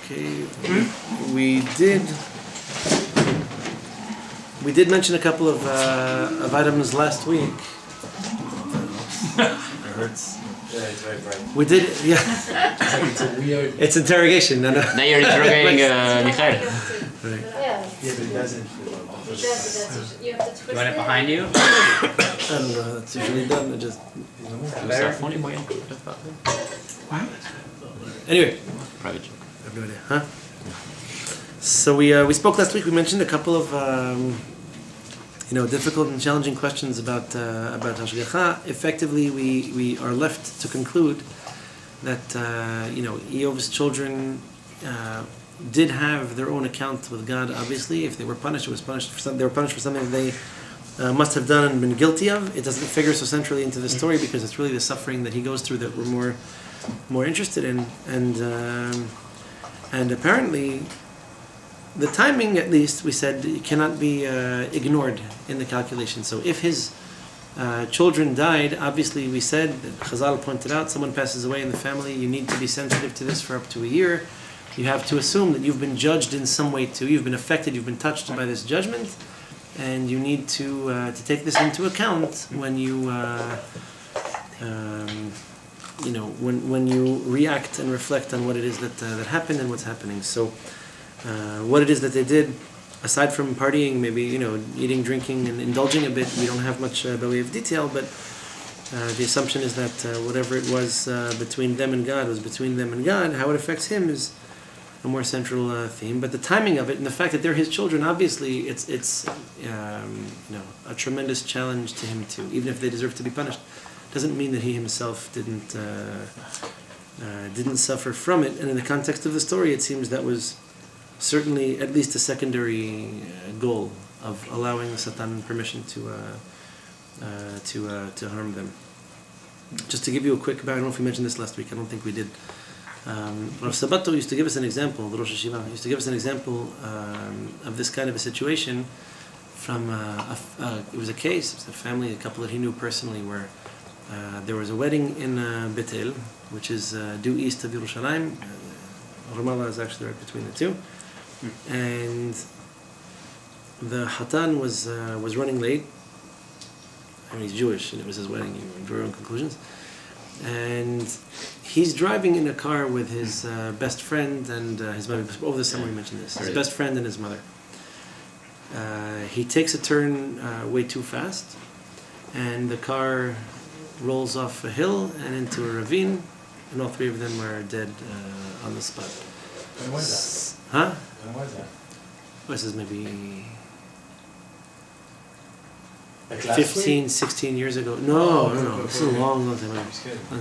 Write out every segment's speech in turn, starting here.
Okay, we did mention a couple of items last week. It hurts. Yeah, it's very bright. We did, yeah. It's a weird. It's interrogation. No. Now you're interrogating Michael. Right. Yeah, but it doesn't feel like It does. You have to twist You want it behind you? I don't know. That's usually done. I just. What? Anyway. Private joke. I have no idea. Huh? So we spoke last week. We mentioned a couple of difficult and challenging questions about hashgacha. Effectively, we are left to conclude that Iyov's children did have their own account with God. Obviously, if they were punished, they were punished for something they must have done and been guilty of. It doesn't figure so centrally into the story because it's really the suffering that he goes through that we're more interested in, and apparently the timing, at least, we said, cannot be ignored in the calculation. So if his children died, obviously we said, Chazal pointed out, someone passes away in the family, you need to be sensitive to this for up to a year. You have to assume that you've been judged in some way too. You've been affected, you've been touched by this judgment, and you need to take this into account when you when you react and reflect on what it is that happened and what's happening. So what it is that they did, aside from partying, maybe eating, drinking, and indulging a bit, we don't have much by way of detail, but the assumption is that whatever it was between them and God was between them and God. How it affects him is a more central theme. But the timing of it and the fact that they're his children, obviously, it's a tremendous challenge to him too. Even if they deserve to be punished, doesn't mean that he himself didn't suffer from it. And in the context of the story, it seems that was certainly at least a secondary goal of allowing the Satan permission to harm them. Just to give you a quick, I don't know if we mentioned this last week. I don't think we did. Rav Sabato used to give us an example. The Rosh Hashiva used to give us an example of this kind of a situation from it was a case. It was a family, a couple that he knew personally, where there was a wedding in Betel, which is due east of Yerushalayim. Ramallah is actually right between the two. And the Hatan was running late. I mean, he's Jewish, and it was his wedding. You draw your own conclusions. And he's driving in a car with his best friend and his mother. Over the summer, we mentioned this. His best friend and his mother. He takes a turn way too fast, and the car rolls off a hill and into a ravine, and all three of them are dead on the spot. When was that? Huh? When was that? This is maybe Like last 15, week? 16 years ago. No. This is a long time ago.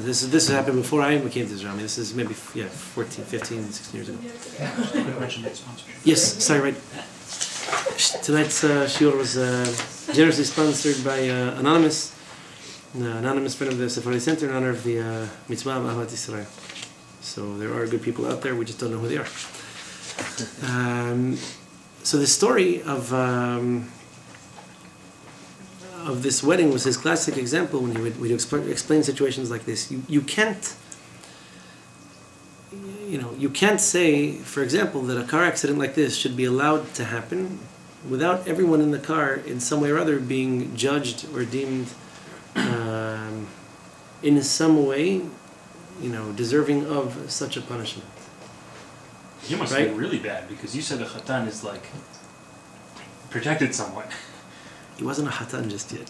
This happened before I came to Israel. I mean, this is maybe 14, 15, 16 years ago. Yes, sorry, right. Tonight's shiur was generously sponsored by Anonymous, an anonymous friend of the Sephardi Center in honor of the mitzvah of Ahavat Yisrael. So there are good people out there, we just don't know who they are. So the story of this wedding was his classic example when he would explain situations like this. You can't say, for example, that a car accident like this should be allowed to happen without everyone in the car in some way or other being judged or deemed in some way, deserving of such a punishment. You must Right? be really bad because you said the Chatan is like protected somewhat. He wasn't a Hatan just yet.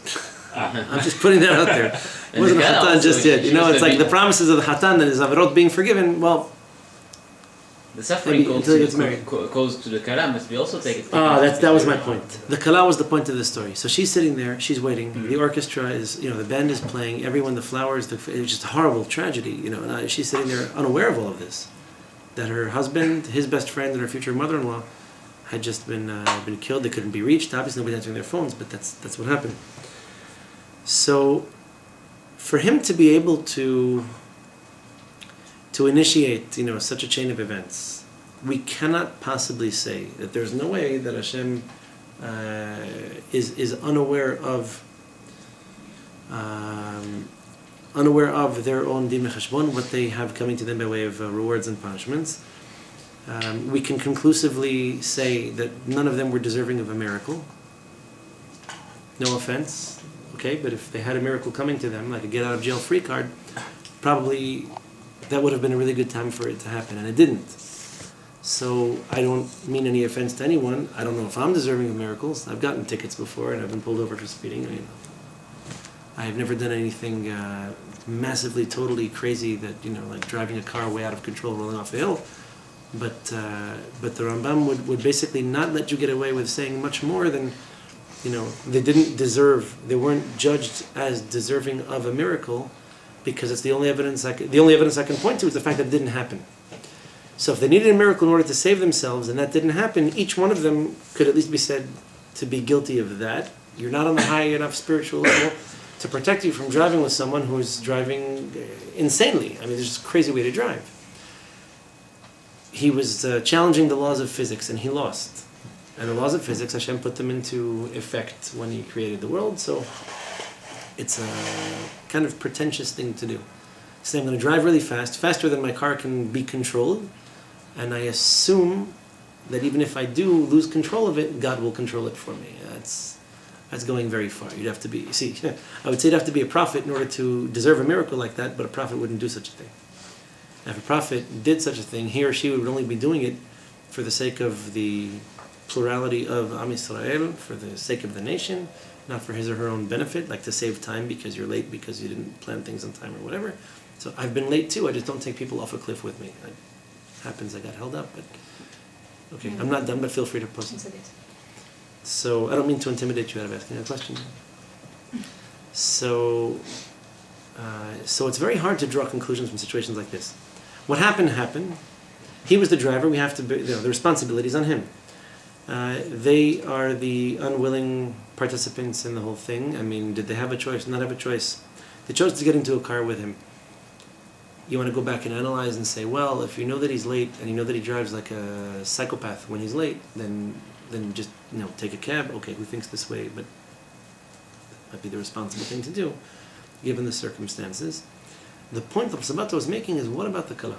I'm just putting that out there. He And wasn't a the God Hatan also, just yet. she It's was like the the promises of the Hatan and his Averot being forgiven. Well, The suffering Maybe until he gets married. goes to the Kala must be also taken. that was my point. The Kala was the point of the story. So she's sitting there, she's waiting. Mm-hmm. The orchestra is, the band is playing. Everyone, the flowers, it was just a horrible tragedy, And she's sitting there unaware of all of this, that her husband, his best friend, and her future mother-in-law had just been killed. They couldn't be reached. Obviously, nobody's answering their phones, but that's what happened. So, for him to be able to initiate, such a chain of events, we cannot possibly say that there's no way that Hashem is unaware of their own din v'cheshbon, what they have coming to them by way of rewards and punishments. We can conclusively say that none of them were deserving of a miracle. No offense, okay, but if they had a miracle coming to them, like a get out of jail free card, probably that would have been a really good time for it to happen, and it didn't. So I don't mean any offense to anyone. I don't know if I'm deserving of miracles. I've gotten tickets before, and I've been pulled over for speeding. I have never done anything massively, totally crazy that, like driving a car way out of control, rolling off a hill. But the Rambam would basically not let you get away with saying much more than, they didn't deserve, they weren't judged as deserving of a miracle, because it's the only evidence I can point to is the fact that it didn't happen. So if they needed a miracle in order to save themselves and that didn't happen, each one of them could at least be said to be guilty of that. You're not on the high enough spiritual level to protect you from driving with someone who's driving insanely. I mean, there's just a crazy way to drive. He was challenging the laws of physics, and he lost. And the laws of physics, Hashem put them into effect when He created the world, so it's a kind of pretentious thing to do. Say, I'm going to drive really fast, faster than my car can be controlled, and I assume that even if I do lose control of it, God will control it for me. That's going very far. You'd have to be, I would say you'd have to be a prophet in order to deserve a miracle like that, but a prophet wouldn't do such a thing. If a prophet did such a thing, he or she would only be doing it for the sake of the plurality of Am Yisrael, for the sake of the nation, not for his or her own benefit, like to save time because you're late because you didn't plan things on time or whatever. So I've been late too. I just don't take people off a cliff with me. It happens I got held up, but okay, I'm not done, but feel free to post it. So I don't mean to intimidate you out of asking a question. So it's very hard to draw conclusions from situations like this. What happened. He was the driver. We have to, the responsibility is on him. They are the unwilling participants in the whole thing. I mean, did they have a choice? Not have a choice. They chose to get into a car with him. You want to go back and analyze and say, well, if you know that he's late and you know that he drives like a psychopath when he's late, then just take a cab. Okay, who thinks this way? But that might be the responsible thing to do, given the circumstances. The point that Sabato was making is, what about the Kala?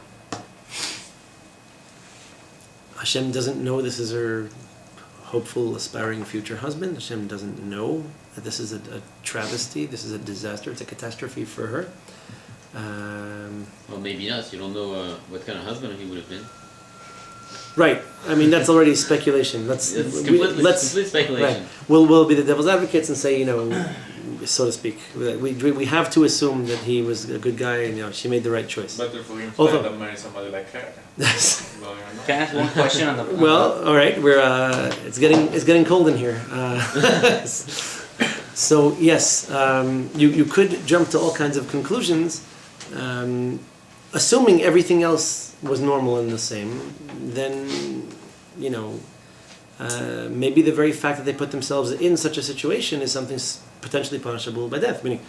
Hashem doesn't know this is her hopeful, aspiring future husband. Hashem doesn't know that this is a travesty, this is a disaster, it's a catastrophe for her. Well, maybe not. You don't know what kind of husband he would have been. Right. I mean, that's already speculation. Let's complete speculation. Right. We'll be the devil's advocates and say, so to speak, we have to assume that he was a good guy and she made the right choice. But if we imply that marry somebody like her. Can I ask one question on the? Well, all right. We're it's getting cold in here. So yes, you could jump to all kinds of conclusions, assuming everything else was normal and the same. Then maybe the very fact that they put themselves in such a situation is something potentially punishable by death. Meaning,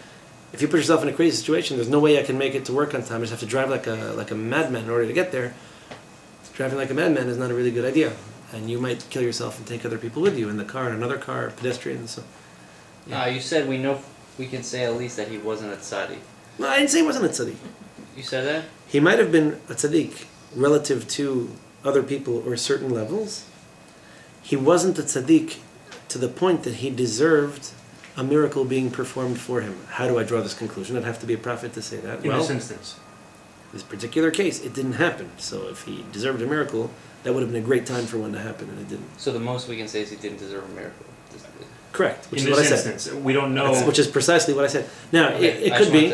if you put yourself in a crazy situation, there's no way I can make it to work on time. I just have to drive like a madman in order to get there. Driving like a madman is not a really good idea, and you might kill yourself and take other people with you in the car, in another car, pedestrians. So, yeah. You said we can say at least that he wasn't a tzaddik. No, I didn't say he wasn't a tzaddik. You said that? He might have been a tzaddik relative to other people or certain levels. He wasn't a tzaddik to the point that he deserved a miracle being performed for him. How do I draw this conclusion? I'd have to be a prophet to say that. In this instance. This particular case, it didn't happen. So if he deserved a miracle, that would have been a great time for one to happen, and it didn't. So the most we can say is he didn't deserve a miracle. Correct. Which In is what I this said. instance, we don't know. Which is precisely what I said. Now, it could be.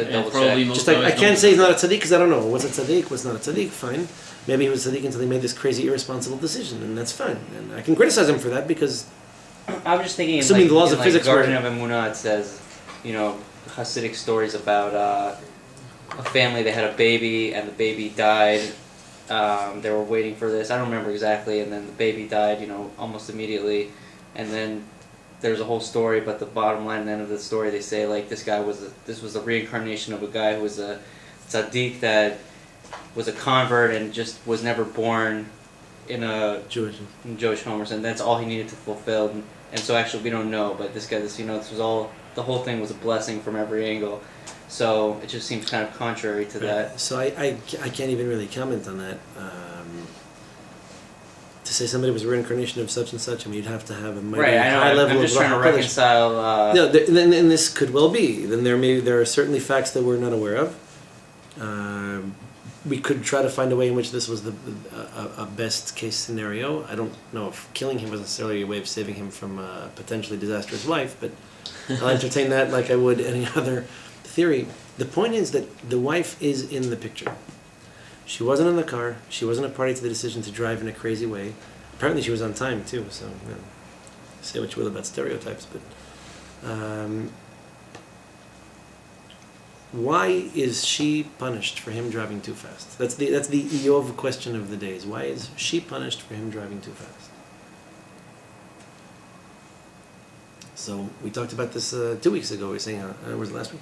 Just like I can't say he's not a tzaddik because I don't know. Was it tzaddik? Was not a tzaddik? Fine. Maybe he was tzaddik until he made this crazy, irresponsible decision, and that's fine. And I can criticize him for that because. I'm just thinking. Assuming the laws of physics were. Garden of Emunah, it says, Hasidic stories about a family that had a baby and the baby died. They were waiting for this. I don't remember exactly, and then the baby died. Almost immediately, and then. There's a whole story, but the bottom line at the end of the story, they say this guy this was the reincarnation of a guy who was a tzaddik that was a convert and just was never born in a Jewish home, and that's all he needed to fulfill. And so actually we don't know, but this was all, the whole thing was a blessing from every angle. So it just seems kind of contrary to that. So I can't even really comment on that. to say somebody was a reincarnation of such and such, I mean, you'd have to have a mighty Right, I know. high level I'm just of trying to Rahman. reconcile. No, and this could well be. Then there are certainly facts that we're not aware of. We could try to find a way in which this was a best case scenario. I don't know if killing him was necessarily a way of saving him from a potentially disastrous wife, but I'll entertain that like I would any other theory. The point is that the wife is in the picture. She wasn't in the car. She wasn't a party to the decision to drive in a crazy way. Apparently she was on time too, so say what you will about stereotypes, but why is she punished for him driving too fast? That's the Iyov question of the day. Is why is she punished for him driving too fast? So we talked about this 2 weeks ago. We were saying, was it last week?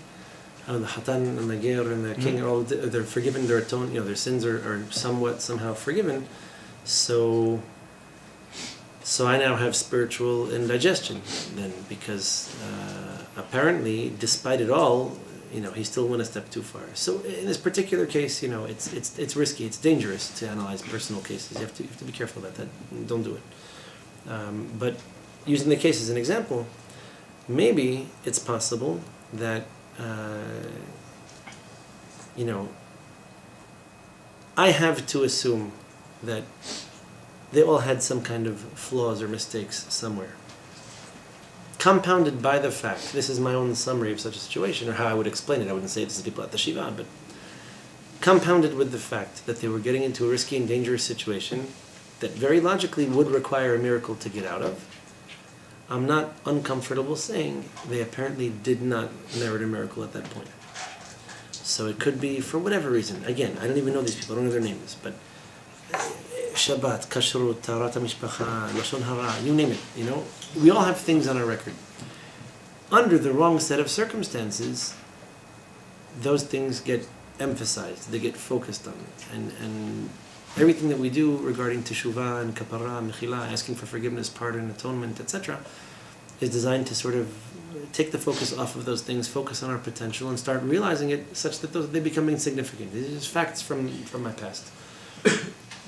How the Hatan and the Ger and the King are all they're forgiven, their their sins are somehow forgiven. So I now have spiritual indigestion then, because apparently, despite it all, he still went a step too far. So in this particular case, it's risky, it's dangerous to analyze personal cases. You have to be careful about that. Don't do it. But using the case as an example, maybe it's possible that I have to assume that they all had some kind of flaws or mistakes somewhere. Compounded by the fact, this is my own summary of such a situation, or how I would explain it. I wouldn't say it to the people at the Shiva, but compounded with the fact that they were getting into a risky and dangerous situation that very logically would require a miracle to get out of, I'm not uncomfortable saying they apparently did not merit a miracle at that point. So it could be for whatever reason. Again, I don't even know these people, I don't know their names, but Shabbat, Kashrut, Taharat HaMishpacha, Lashon Hara, you name it, we all have things on our record. Under the wrong set of circumstances, those things get emphasized, they get focused on. And everything that we do regarding teshuvah and kapara, mechila, asking for forgiveness, pardon, atonement, etc., is designed to sort of take the focus off of those things, focus on our potential, and start realizing it such that they become insignificant. These are just facts from my past.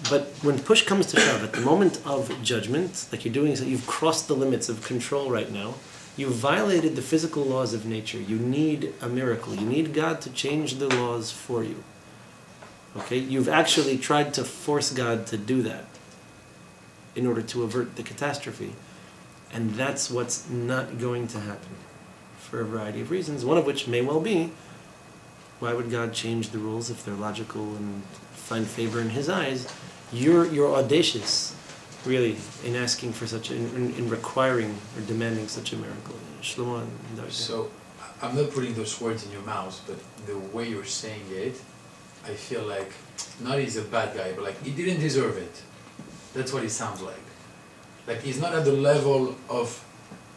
But when push comes to shove, at the moment of judgment, like you're doing, so you've crossed the limits of control right now. You've violated the physical laws of nature. You need a miracle. You need God to change the laws for you. Okay? You've actually tried to force God to do that in order to avert the catastrophe. And that's what's not going to happen for a variety of reasons, one of which may well be, why would God change the rules if they're logical and find favor in His eyes? You're audacious, really, in asking for such, in requiring or demanding such a miracle. Shlomo. So, I'm not putting those words in your mouth, but the way you're saying it, I feel like, not he's a bad guy, but like he didn't deserve it. That's what it sounds like. Like he's not at the level of,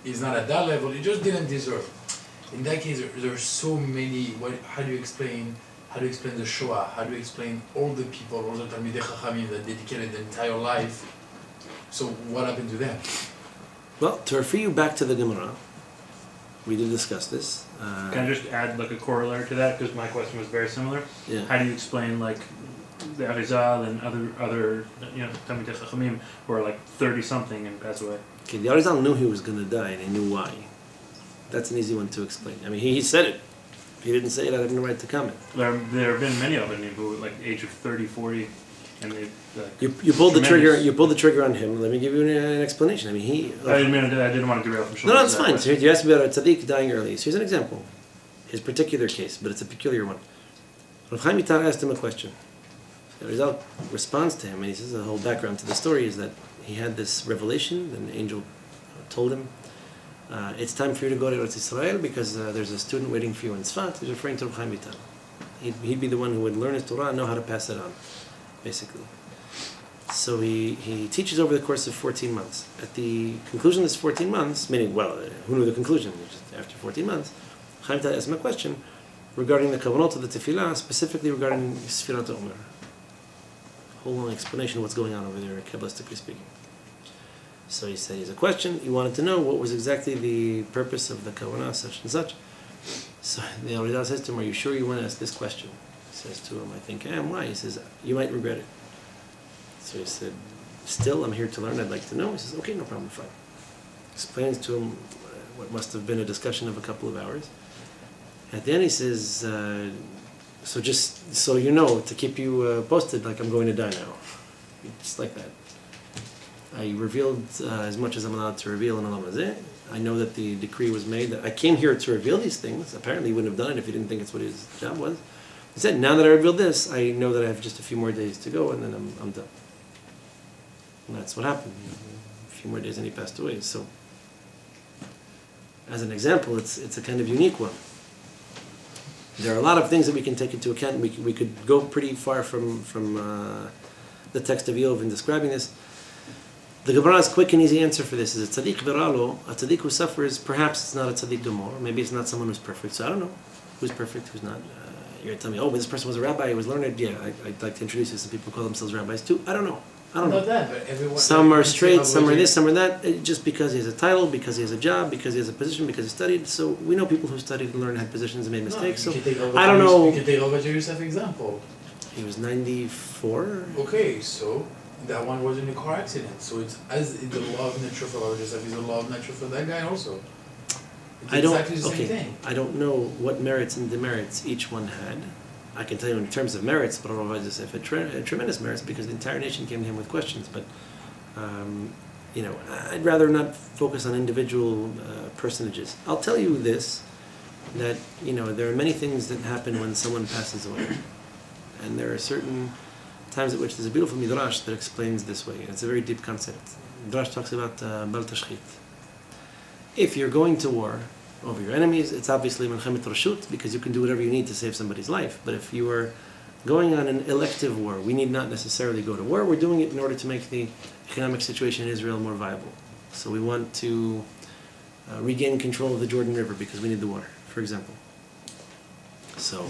he's not at that level, he just didn't deserve it. In that case, there's so many, how do you explain the Shoah? How do you explain all the people, all the Talmidei Chachamim that dedicated their entire life? So what happened to them? Well, to refer you back to the Gemara, we did discuss this. Can I just add like a corollary to that, because my question was very similar? Yeah. How do you explain like the Arizal and other Talmidei Chachamim who are like 30 something and pass away? Okay, the Arizal knew he was going to die, and he knew why. That's an easy one to explain. I mean, he said it. If he didn't say it, I have no right to comment. There have been many of them who were like age of 30, 40, and they like, You pulled the trigger. You pulled the trigger on him. Let me give you an explanation. I mean, I didn't want to derail from. No, it's fine. So you asked me about a tzaddik dying early. So here's an example. His particular case, but it's a peculiar one. Rav Chaim Vital asked him a question. The result responds to him, and he says the whole background to the story is that he had this revelation. An angel told him, "It's time for you to go to Eretz Yisrael because there's a student waiting for you in Tzfat." He's referring to Rav Chaim Vital. He'd be the one who would learn his Torah and know how to pass it on, basically. So he teaches over the course of 14 months. At the conclusion of this 14 months, meaning, who knew the conclusion? Just after 14 months, Chaim Vital asked him a question regarding the kavanot of the tefillah, specifically regarding Sfirat Omer. Whole long explanation of what's going on over there, Kabbalistically speaking. So he said, he has a question. He wanted to know what was exactly the purpose of the kavanah, such and such. So the Arizal says to him, "Are you sure you want to ask this question?" He says to him, "I think I am." Why? He says, "You might regret it." So he said, still, I'm here to learn, I'd like to know. He says, okay, no problem, fine. Explains to him what must have been a discussion of a couple of hours. At the end he says, so just so you know, to keep you posted, like I'm going to die now. Just like that. I revealed as much as I'm allowed to reveal in Olam Hazeh. I know that the decree was made that I came here to reveal these things. Apparently he wouldn't have done it if he didn't think it's what his job was. He said, now that I revealed this, I know that I have just a few more days to go and then I'm done. And that's what happened. A few more days and he passed away. So, as an example, it's a kind of unique one. There are a lot of things that we can take into account. We could go pretty far from the text of Iyov in describing this. The Gemara's quick and easy answer for this is a tzaddik v'ralo, a tzaddik who suffers, perhaps it's not a tzaddik gemor, maybe it's not someone who's perfect. So I don't know who's perfect, who's not. You're going to tell me, oh, but this person was a rabbi, he was learned. Yeah, I'd like to introduce you. Some people call themselves rabbis too. I don't know. Not that, but everyone. Some are straight, some are this, some are that. Just because he has a title, because he has a job, because he has a position, because he studied. So we know people who studied and learned, had positions and made mistakes. So I don't know. You can take Rabbi Yosef example. He was 94. Okay, so that one was in a car accident. So it's as the law of nature for Rabbi Yosef is the law of nature for that guy also. It's exactly the same thing. I don't know what merits and demerits each one had. I can tell you in terms of merits, but Rabbi Yosef had tremendous merits because the entire nation came to him with questions. But I'd rather not focus on individual personages. I'll tell you this, that there are many things that happen when someone passes away, and there are certain times at which there's a beautiful midrash that explains this way. And it's a very deep concept. Midrash talks about bal tashchit. If you're going to war over your enemies, it's obviously melchemet rashut because you can do whatever you need to save somebody's life. But if you are going on an elective war, we need not necessarily go to war. We're doing it in order to make the economic situation in Israel more viable. So we want to regain control of the Jordan River because we need the water, for example. So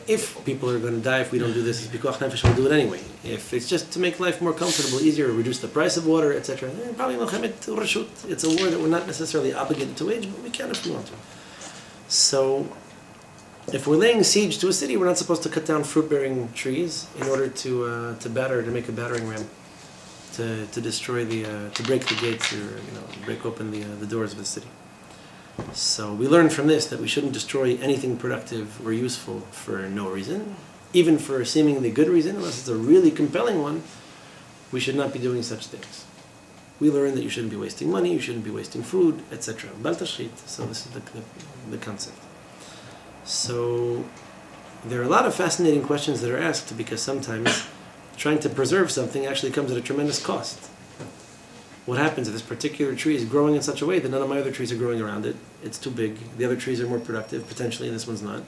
if people are going to die if we don't do this, it's pikuach nefesh, we'll do it anyway. If it's just to make life more comfortable, easier, reduce the price of water, etc., probably melchemet rashut. It's a war that we're not necessarily obligated to wage, but we can if we want to. So if we're laying siege to a city, we're not supposed to cut down fruit-bearing trees in order to make a battering ram, to destroy to break the gates or break open the doors of the city. So we learn from this that we shouldn't destroy anything productive or useful for no reason, even for a seemingly good reason, unless it's a really compelling one. We should not be doing such things. We learn that you shouldn't be wasting money, you shouldn't be wasting food, etc. Bal tashchit. So this is the concept. So there are a lot of fascinating questions that are asked because sometimes trying to preserve something actually comes at a tremendous cost. What happens if this particular tree is growing in such a way that none of my other trees are growing around it? It's too big. The other trees are more productive, potentially, and this one's not.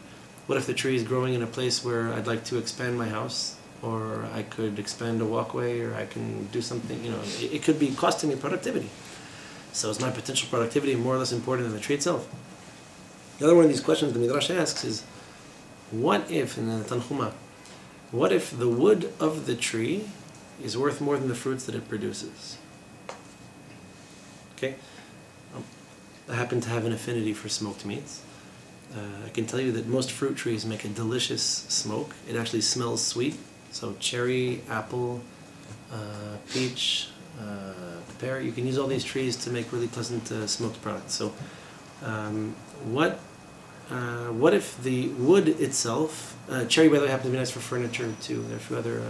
What if the tree is growing in a place where I'd like to expand my house, or I could expand a walkway, or I can do something, it could be costing me productivity. So is my potential productivity more or less important than the tree itself? The other one of these questions the Midrash asks is, what if, in the Tanchuma, what if the wood of the tree is worth more than the fruits that it produces? Okay, I happen to have an affinity for smoked meats. I can tell you that most fruit trees make a delicious smoke. It actually smells sweet. So cherry, apple, peach, pear, you can use all these trees to make really pleasant smoked products. So what if the wood itself, cherry by the way happens to be nice for furniture too. There are a few other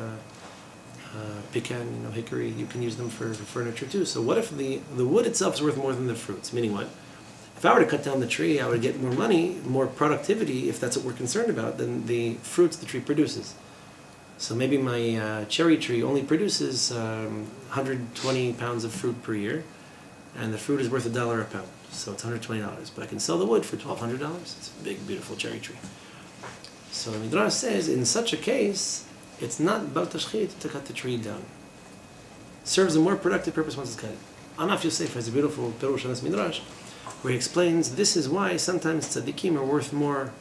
pecan, hickory, you can use them for furniture too. So what if the wood itself is worth more than the fruits? Meaning what? If I were to cut down the tree, I would get more money, more productivity, if that's what we're concerned about, than the fruits the tree produces. So maybe my cherry tree only produces 120 pounds of fruit per year, and the fruit is worth $1 a pound. So it's $120, but I can sell the wood for $1,200. It's a big, beautiful cherry tree. So the Midrash says, in such a case, it's not bal tashchit to cut the tree down. It serves a more productive purpose once it's cut. Anaf Yosef has a beautiful Perush on this Midrash, where he explains this is why sometimes tzaddikim are worth more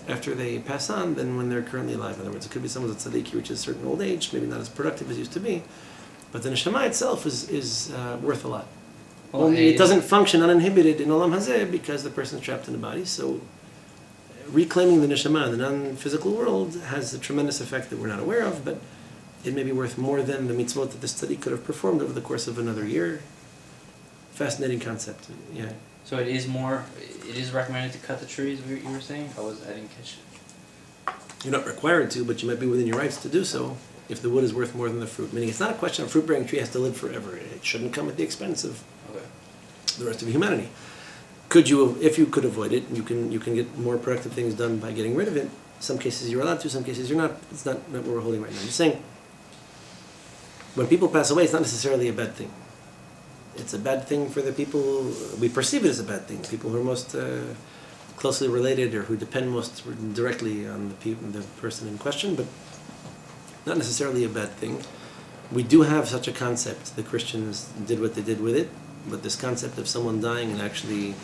after they pass on than when they're currently alive. In other words, it could be someone that's tzaddik who reaches a certain old age, maybe not as productive as used to be, but the neshama itself is worth a lot. Only it doesn't function uninhibited in Olam Hazeh because the person's trapped in the body. So reclaiming the neshama in the non-physical world has a tremendous effect that we're not aware of, but it may be worth more than the mitzvot that the tzaddik could have performed over the course of another year. Fascinating concept. Yeah. So it is recommended to cut the trees, you were saying? I didn't catch it. You're not required to, but you might be within your rights to do so if the wood is worth more than the fruit. Meaning it's not a question of fruit-bearing tree has to live forever. It shouldn't come at the expense of the rest of humanity. If you could avoid it, you can get more productive things done by getting rid of it. Some cases you're allowed to, some cases you're not. It's not what we're holding right now. I'm just saying, when people pass away, it's not necessarily a bad thing. It's a bad thing for the people, we perceive it as a bad thing, people who are most closely related or who depend most directly on the person in question, but not necessarily a bad thing. We do have such a concept. The Christians did what they did with it, but this concept of someone dying and actually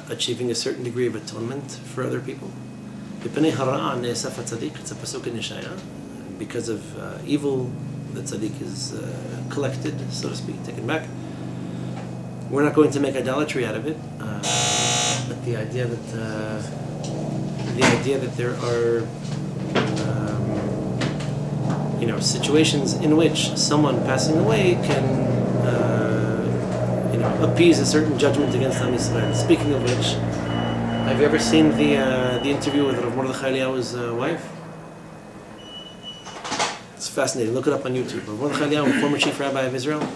achieving a certain degree of atonement for other people. It's a pasuk in Yeshaya. Because of evil, the tzaddik is collected, so to speak, taken back. We're not going to make idolatry out of it, but the idea that there are situations in which someone passing away can appease a certain judgment against Am Yisrael. Speaking of which, have you ever seen the interview with Rav Mordechai Eliyahu's wife? It's fascinating. Look it up on YouTube. Rav Mordechai Eliyahu, former chief rabbi of Israel,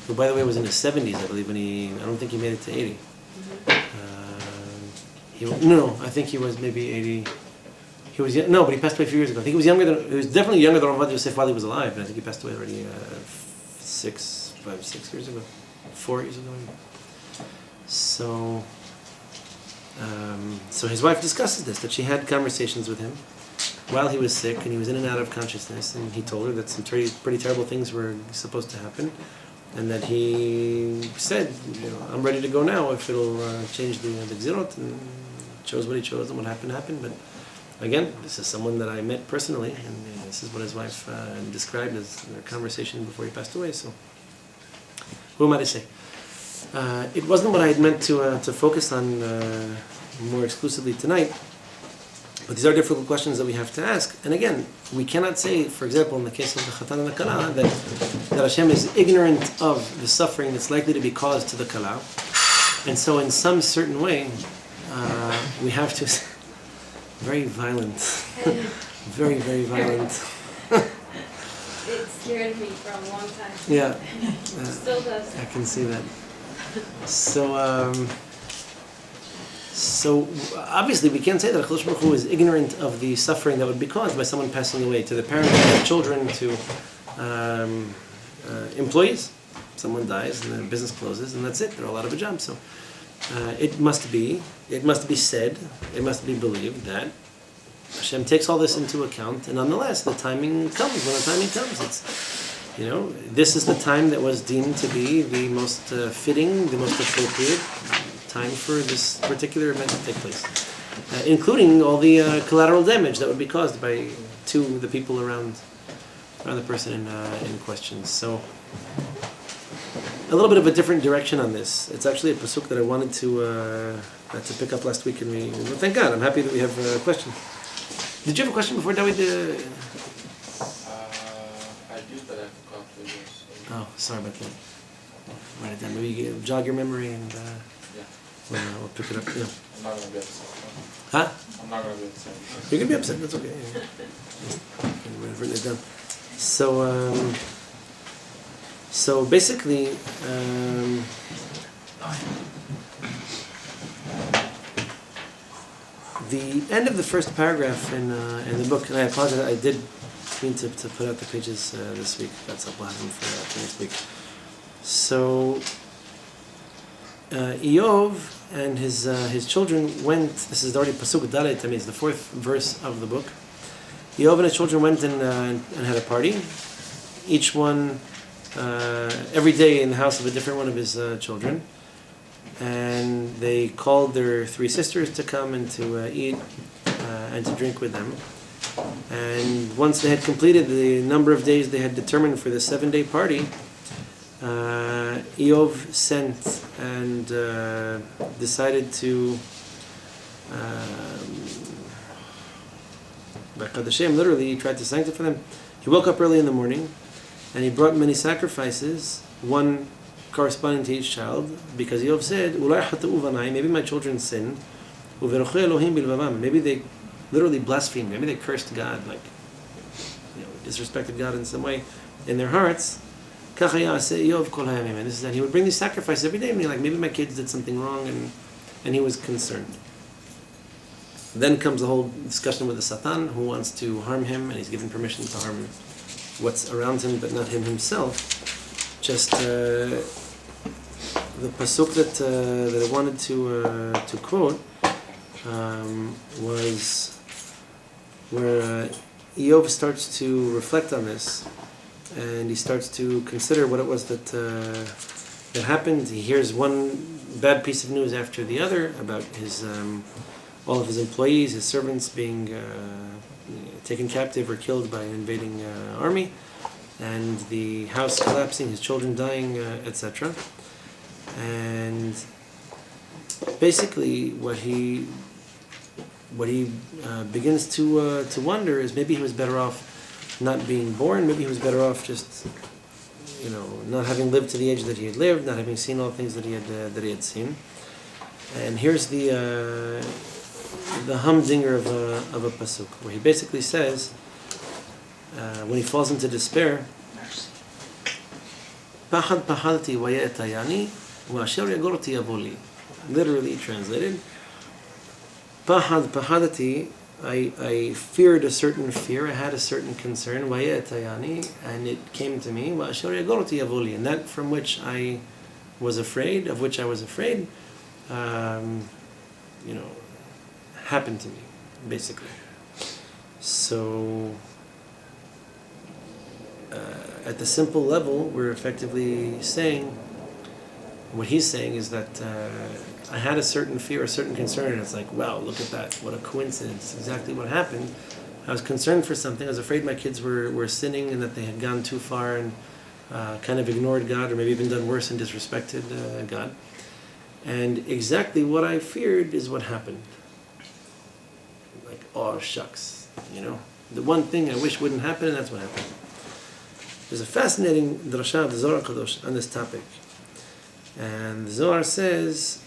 who, by the way, was in his 70s, I believe, and I don't think he made it to 80. I think he was maybe 80. But he passed away a few years ago. I think he was definitely younger than Rav Yosef while he was alive, and I think he passed away already 6 years ago, 4 years ago. So his wife discusses this, that she had conversations with him while he was sick, and he was in and out of consciousness, and he told her that some pretty terrible things were supposed to happen, and that he said, I'm ready to go now if it'll change the gzirot, and chose what he chose, and what happened. But again, this is someone that I met personally, and this is what his wife described as their conversation before he passed away. So, who am I to say? It wasn't what I had meant to focus on more exclusively tonight, but these are difficult questions that we have to ask. And again, we cannot say, for example, in the case of the Chatan and the Kala, that Hashem is ignorant of the suffering that's likely to be caused to the Kala, and so in some certain way, we have to... Very violent. Very, very violent. It scared me for a long time. Yeah. Still does. I can see that. So obviously we can't say that HaKadosh Baruch Hu is ignorant of the suffering that would be caused by someone passing away, to the parents, to children, to employees. Someone dies and the business closes and that's it. They're all out of a job. So it must be said, it must be believed that Hashem takes all this into account, and nonetheless, the timing comes when the timing comes. It's, this is the time that was deemed to be the most fitting, the most appropriate time for this particular event to take place, including all the collateral damage that would be caused to the people around the person in question. So, a little bit of a different direction on this. It's actually a pasuk that I wanted to pick up last week, and well, thank God, I'm happy that we have a question. Did you have a question before David? I do, but I forgot to do. Oh, sorry about that. Write it down. Maybe you jog your memory, and we'll pick it up. Yeah. I'm not going to be upset. Huh? I'm not going to be upset. You can be upset. That's okay. Yeah. I've written it down. So basically, the end of the first paragraph in the book, and I apologize, I did mean to put out the pages this week. That's up, we'll have them for next week. So Iyov and his children went. This is already pasuk dalet. I mean, it's the 4th verse of the book. Iyov and his children went and had a party. Each one. Every day in the house of a different one of his children, and they called their 3 sisters to come and to eat and to drink with them. And once they had completed the number of days they had determined for the 7-day party, Iyov sent and decided to Hashem literally tried to sanctify them. He woke up early in the morning, and he brought many sacrifices, one corresponding to each child, because Iyov said, "Ulai hata'u vanai," maybe my children sinned, uverochu Elohim bilvavam, maybe they literally blasphemed, maybe they cursed God, like, disrespected God in some way in their hearts. Kacha ya'aseh Iyov kol hayamim, and this is that he would bring these sacrifices every day, and be like, maybe my kids did something wrong, and he was concerned. Then comes the whole discussion with the Satan, who wants to harm him, and he's given permission to harm what's around him, but not him himself. Just the pasuk that I wanted to quote was where Iyov starts to reflect on this, and he starts to consider what it was that happened. He hears one bad piece of news after the other about his all of his employees, his servants being taken captive or killed by an invading army, and the house collapsing, his children dying, etc. And basically, what he begins to wonder is maybe he was better off not being born. Maybe he was better off just, not having lived to the age that he had lived, not having seen all the things that he had seen. And here's the humdinger of a pasuk, where he basically says, when he falls into despair, "Pachad pachadti vayetayani, v'asher yagorti yavoli." Literally translated, "Pachad pachadti," I feared a certain fear, I had a certain concern, vayetayani, and it came to me, v'asher yagorti yavoli, and that from which I was afraid, happened to me, basically. So, at the simple level, we're effectively saying, what he's saying is that I had a certain fear, a certain concern, and it's like, wow, look at that, what a coincidence, exactly what happened. I was concerned for something, I was afraid my kids were sinning and that they had gone too far and kind of ignored God, or maybe even done worse and disrespected God. And exactly what I feared is what happened. Like, oh shucks, the one thing I wish wouldn't happen, and that's what happened. There's a fascinating drasha of the Zohar Kadosh on this topic, and the Zohar says,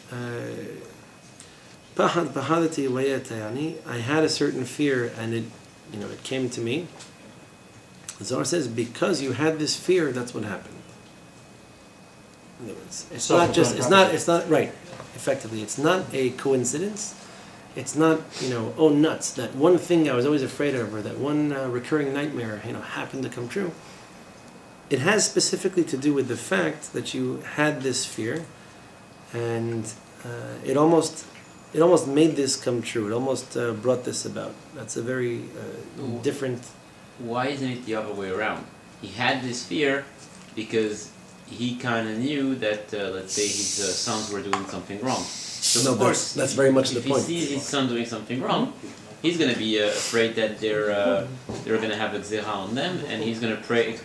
"Pachad pachadati vayetayani," I had a certain fear, and it came to me. The Zohar says, because you had this fear, that's what happened. In other words, it's not right. Effectively, it's not a coincidence. It's not, oh nuts, that one thing I was always afraid of, or that one recurring nightmare, happened to come true. It has specifically to do with the fact that you had this fear, and it almost made this come true. It almost brought this about. That's a very different. Why isn't it the other way around? He had this fear because he kind of knew that, let's say, his sons were doing something wrong. So of course, that's very much the point. If he sees his son doing something wrong, he's going to be afraid that they're going to have a gzera on them, and he's going to pray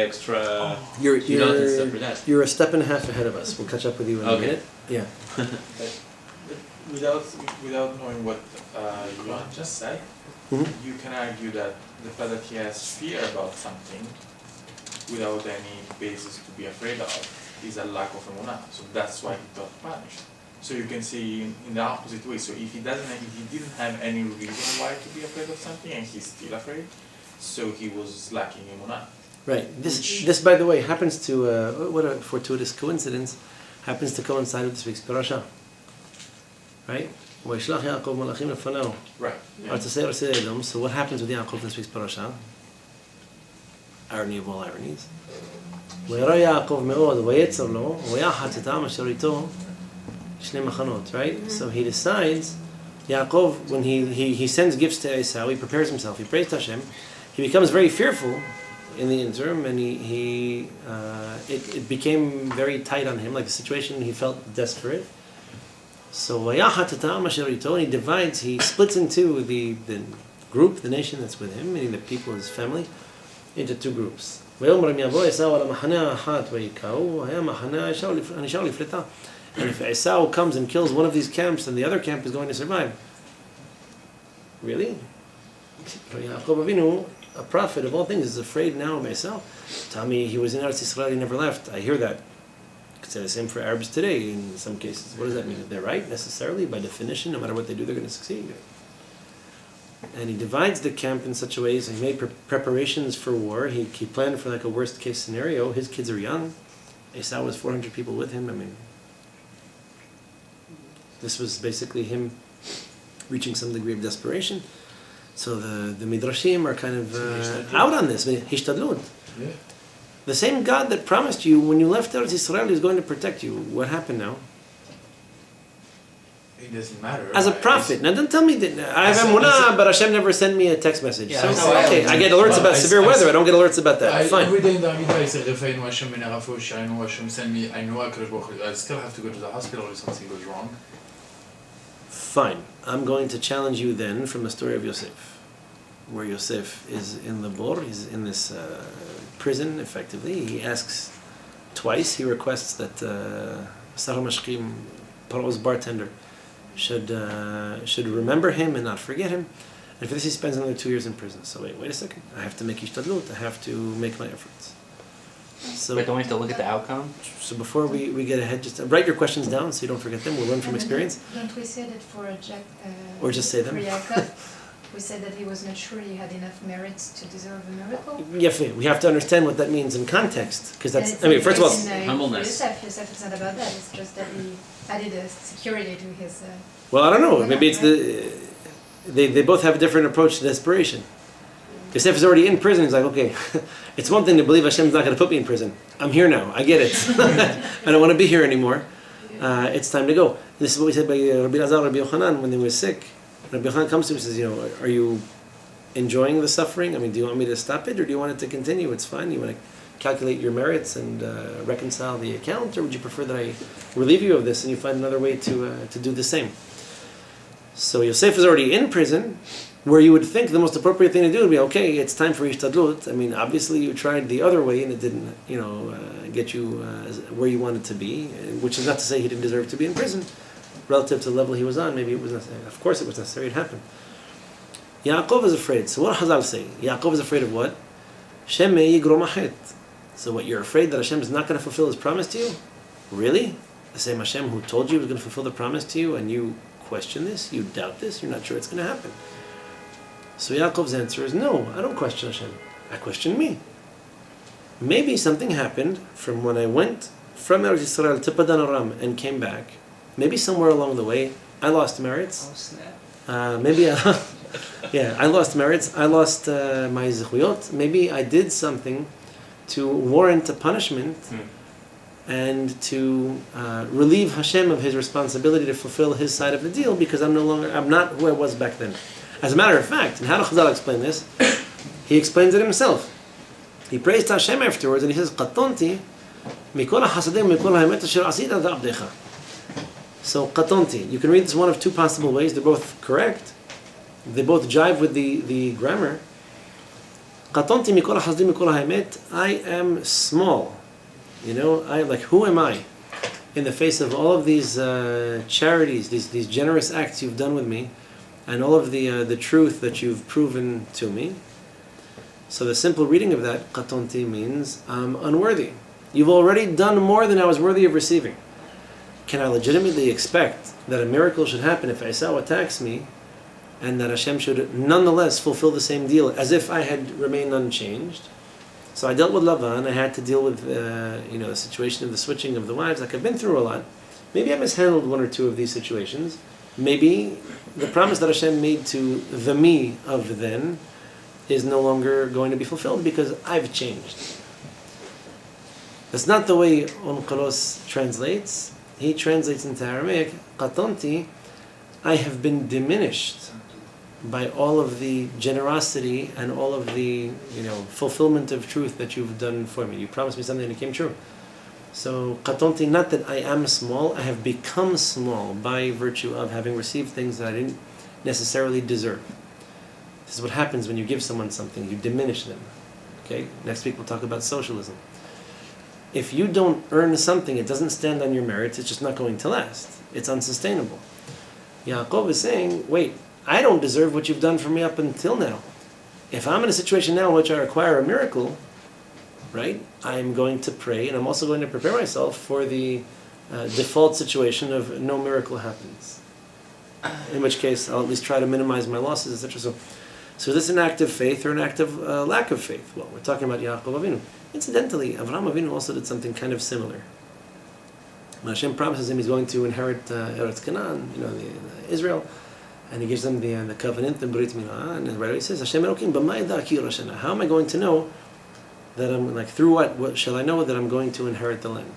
extra. You're a step and a half ahead of us. We'll catch up with you in a minute. Yeah. Without knowing what Yohan just said, you can argue that the fact that he has fear about something without any basis to be afraid of is a lack of emunah. So that's why he got punished. So you can see in the opposite way. So if he didn't have any reason why to be afraid of something, and he's still afraid, so he was lacking emunah. Right. This, by the way, happens to what a fortuitous coincidence, happens to coincide with this week's parasha. Right. Right. Yeah. So what happens with Yaakov in this week's parasha? Irony of all ironies. Right? So he decides, Yaakov, when he sends gifts to Esau, he prepares himself, he prays to Hashem, he becomes very fearful in the interim, and it became very tight on him, like the situation, he felt desperate. So and he divides, he splits into the group, the nation that's with him, meaning the people, his family, into two groups. And if Esau comes and kills one of these camps, then the other camp is going to survive. Really? Yaakov Avinu a prophet of all things, is afraid now of Esau. Tell me he was in Eretz Yisrael, he never left. I hear that. You could say the same for Arabs today in some cases. What does that mean? They're right, necessarily, by definition, no matter what they do, they're going to succeed. And he divides the camp in such a way, so he made preparations for war. He planned for like a worst case scenario. His kids are young. Esau was 400 people with him. I mean, this was basically him reaching some degree of desperation. So the Midrashim are kind of out on this. Hishtadlut. Yeah. The same God that promised you when you left Eretz Yisrael is going to protect you. What happened now? It doesn't matter. As a prophet. Now don't tell me that I have Emunah, but Hashem never sent me a text message. Yeah, So, that's how I okay, am. I get alerts about severe weather. I don't get alerts about that. Fine. Every day in the Amidah I say, Refeinu Hashem ben Arafo, Shainu Hashem send me, I know HaKadosh Baruch Hu. I still have to go to the hospital if something goes wrong. Fine. I'm going to challenge you then from the story of Yosef, where Yosef is in the bor, he's in this prison, effectively. He asks twice, he requests that Sarah Mashkim, Paro's bartender, should remember him and not forget him. And for this he spends another 2 years in prison. So wait a second. I have to make ishtadlut. I have to make my efforts. So, But don't we have to look at the outcome? so before we get ahead, just write your questions down so you don't forget them. We'll learn from experience. Don't we say that for Jack? Or just say them. For Yaakov, we said that he was not sure he had enough merits to deserve a miracle. Yeah, we have to understand what that means in context. Because And that's, it's I mean, not first of all, based in, humbleness. Yosef it's not about that. It's just that he added a security to his. well, I don't know. Maybe it's they both have a different approach to desperation. Yosef is already in prison. He's like, okay, it's one thing to believe Hashem's not going to put me in prison. I'm here now. I get it. I don't want to be here anymore. It's time to go. This is what we said by Rabbi Elazar, Rabbi Yochanan when they were sick. Rabbi Yochanan comes to him and says, are you enjoying the suffering? I mean, do you want me to stop it or do you want it to continue? It's fine. You want to calculate your merits and reconcile the account, or would you prefer that I relieve you of this and you find another way to do the same? So Yosef is already in prison, where you would think the most appropriate thing to do would be, okay, it's time for Ishtadlut. I mean, obviously you tried the other way and it didn't, get you where you wanted to be, which is not to say he didn't deserve to be in prison. Relative to the level he was on, maybe it was necessary. Of course it was necessary, it happened. Yaakov is afraid. So what Hazal say? Yaakov is afraid of what? Shemei yigromachet. So what, you're afraid that Hashem is not going to fulfill his promise to you? Really? The same Hashem who told you he was going to fulfill the promise to you, and you question this, you doubt this, you're not sure it's going to happen. So Yaakov's answer is, no, I don't question Hashem. I question me. Maybe something happened from when I went from Eretz Yisrael to Padan Aram and came back. Maybe somewhere along the way, I lost merits. Oh, snap. Maybe I lost merits. I lost my zechuyot. Maybe I did something to warrant a punishment and to relieve Hashem of his responsibility to fulfill his side of the deal, because I'm not who I was back then. As a matter of fact, and how does Chazal explain this? He explains it himself. He prays to Hashem afterwards and he says, Qatonti mikol hasadim mikol ha'emet asher asita ta'abdecha. So Qatonti, you can read this one of two possible ways. They're both correct. They both jive with the grammar. Qatonti mikol hasadim mikol ha'emet. I am small. Who am I in the face of all of these charities, these generous acts you've done with me, and all of the truth that you've proven to me. So the simple reading of that, Qatonti, means I'm unworthy. You've already done more than I was worthy of receiving. Can I legitimately expect that a miracle should happen if Esau attacks me, and that Hashem should nonetheless fulfill the same deal as if I had remained unchanged? So I dealt with Lavan. I had to deal with the situation of the switching of the wives. Like, I've been through a lot. Maybe I mishandled one or two of these situations. Maybe the promise that Hashem made to the me of then is no longer going to be fulfilled because I've changed. That's not the way Onkelos translates. He translates into Aramaic, Qatonti, I have been diminished by all of the generosity and all of the fulfillment of truth that you've done for me. You promised me something and it came true. So Qatonti, not that I am small, I have become small by virtue of having received things that I didn't necessarily deserve. This is what happens when you give someone something, you diminish them. Okay? Next week we'll talk about socialism. If you don't earn something, it doesn't stand on your merits, it's just not going to last. It's unsustainable. Yaakov is saying, wait, I don't deserve what you've done for me up until now. If I'm in a situation now in which I require a miracle, right, I'm going to pray, and I'm also going to prepare myself for the default situation of no miracle happens. In which case, I'll at least try to minimize my losses, etc. So is this an act of faith or an act of lack of faith? Well, we're talking about Yaakov Avinu. Incidentally, Avraham Avinu also did something kind of similar. When Hashem promises him he's going to inherit Eretz Canaan, Israel, and he gives them the covenant, the Brit Milah, and right away he says, Hashem Elokim b'may da'aki Roshana. How am I going to know that I'm, like, through what shall I know that I'm going to inherit the land?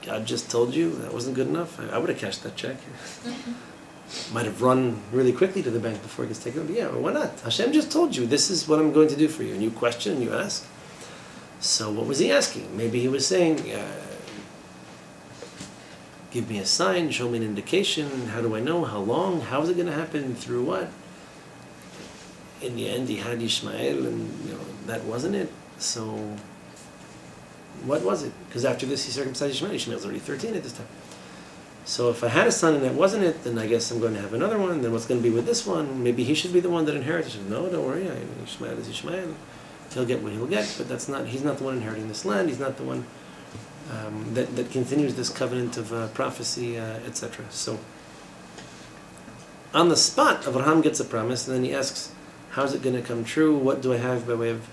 God just told you that wasn't good enough? I would have cashed that check. Might have run really quickly to the bank before it gets taken over. Yeah, well, why not? Hashem just told you, this is what I'm going to do for you. And you question and you ask. So what was he asking? Maybe he was saying, give me a sign, show me an indication. How do I know? How long? How is it going to happen? Through what? In the end, he had Ishmael, and that wasn't it. So what was it? Because after this, he circumcised Ishmael. Ishmael's already 13 at this time. So if I had a son and that wasn't it, then I guess I'm going to have another one. Then what's going to be with this one? Maybe he should be the one that inherits. Said, no, don't worry. Ishmael is Ishmael. He'll get what he'll get, but he's not the one inheriting this land. He's not the one that continues this covenant of prophecy, etc. So on the spot, Abraham gets a promise, and then he asks, how is it going to come true? What do I have by way of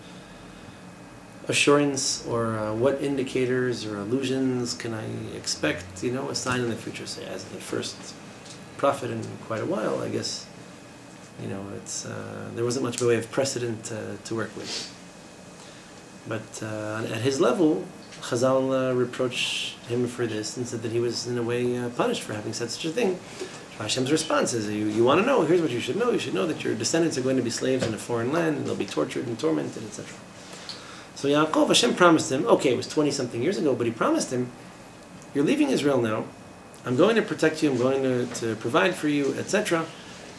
assurance, or what indicators or allusions can I expect, a sign in the future? So as the first prophet in quite a while, I guess, it's there wasn't much by way of precedent to work with. But at his level, Chazal reproached him for this and said that he was in a way punished for having said such a thing. Hashem's response is, you want to know, here's what you should know. You should know that your descendants are going to be slaves in a foreign land, and they'll be tortured and tormented, etc. So Yaakov, Hashem promised him, okay, it was 20-something years ago, but he promised him, you're leaving Israel now, I'm going to protect you, I'm going to provide for you, etc.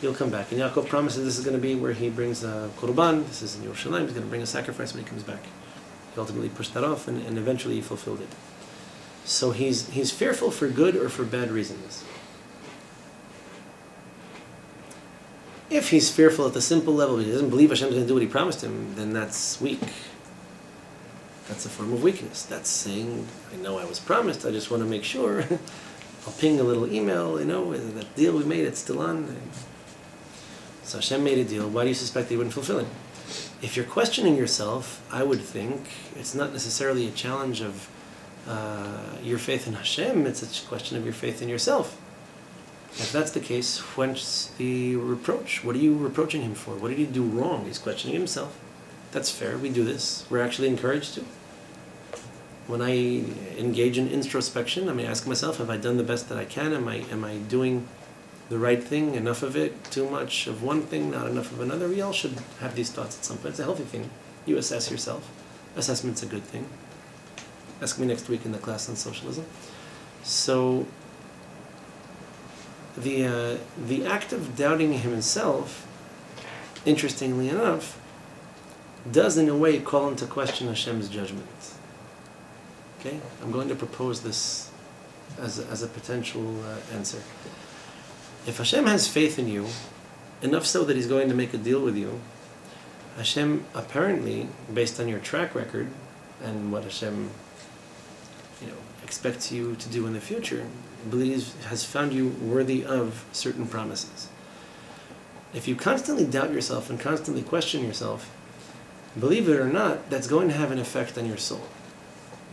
You'll come back. And Yaakov promises this is going to be where he brings a korban, this is in Yerushalayim, he's going to bring a sacrifice when he comes back. He ultimately pushed that off, and eventually he fulfilled it. So he's fearful for good or for bad reasons. If he's fearful at the simple level, he doesn't believe Hashem's going to do what he promised him, then that's weak. That's a form of weakness. That's saying, I know I was promised, I just want to make sure. I'll ping a little email, that deal we made, it's still on. So Hashem made a deal. Why do you suspect that he wouldn't fulfill it? If you're questioning yourself, I would think it's not necessarily a challenge of your faith in Hashem, it's a question of your faith in yourself. If that's the case, whence the reproach? What are you reproaching him for? What did he do wrong? He's questioning himself. That's fair, we do this. We're actually encouraged to. When I engage in introspection, I may ask myself, have I done the best that I can? Am I doing the right thing? Enough of it? Too much of one thing? Not enough of another? We all should have these thoughts at some point. It's a healthy thing. You assess yourself. Assessment's a good thing. Ask me next week in the class on socialism. So the act of doubting himself, interestingly enough, does in a way call into question Hashem's judgment. Okay? I'm going to propose this as a potential answer. If Hashem has faith in you, enough so that he's going to make a deal with you, Hashem apparently, based on your track record and what Hashem expects you to do in the future, has found you worthy of certain promises. If you constantly doubt yourself and constantly question yourself, believe it or not, that's going to have an effect on your soul.